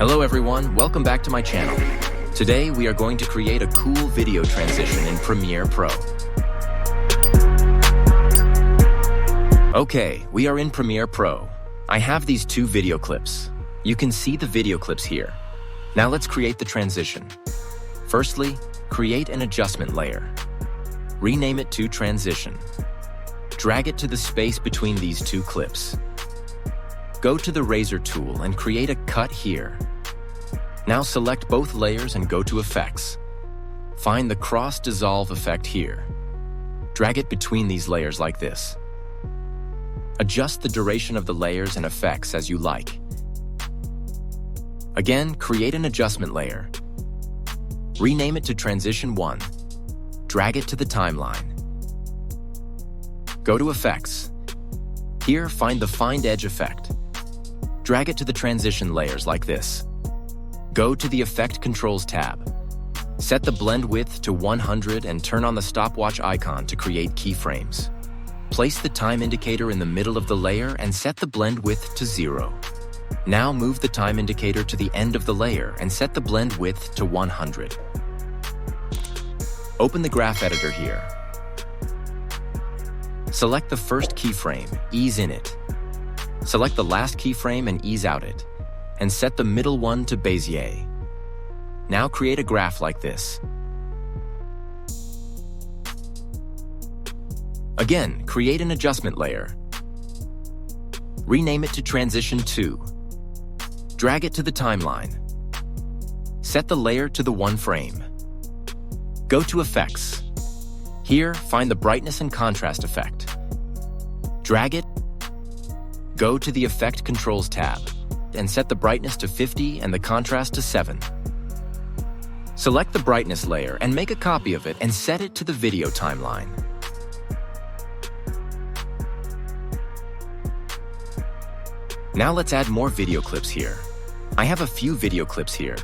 Hello everyone, welcome back to my channel. Today we are going to create a cool video transition in Premiere Pro. Okay, we are in Premiere Pro. I have these two video clips. You can see the video clips here. Now let's create the transition. Firstly, create an adjustment layer. Rename it to Transition. Drag it to the space between these two clips. Go to the razor tool and create a cut here. Now select both layers and go to Effects. Find the Cross Dissolve effect here. Drag it between these layers like this. Adjust the duration of the layers and effects as you like. Again, create an adjustment layer. Rename it to Transition 1. Drag it to the timeline. Go to Effects. Here, find the Find Edge effect. Drag it to the transition layers like this. Go to the Effect Controls tab. Set the blend width to 100 and turn on the stopwatch icon to create keyframes. Place the time indicator in the middle of the layer and set the blend width to 0. Now move the time indicator to the end of the layer and set the blend width to 100. Open the graph editor here. Select the first keyframe, ease in it. Select the last keyframe and ease out it, and set the middle one to Bezier. Now create a graph like this. Again, create an adjustment layer. Rename it to Transition 2. Drag it to the timeline. Set the layer to the 1 frame. Go to Effects. Here, find the Brightness and Contrast effect. Drag it. Go to the Effect Controls tab and set the brightness to 50 and the contrast to 7. Select the brightness layer and make a copy of it and set it to the video timeline. Now let's add more video clips here. I have a few video clips here.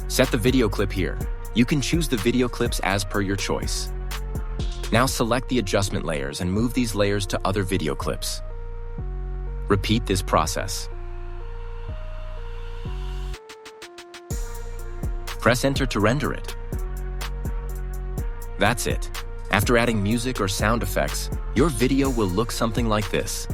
Set the video clip here. You can choose the video clips as per your choice. Now select the adjustment layers and move these layers to other video clips. Repeat this process. Press Enter to render it. That's it. After adding music or sound effects, your video will look something like this.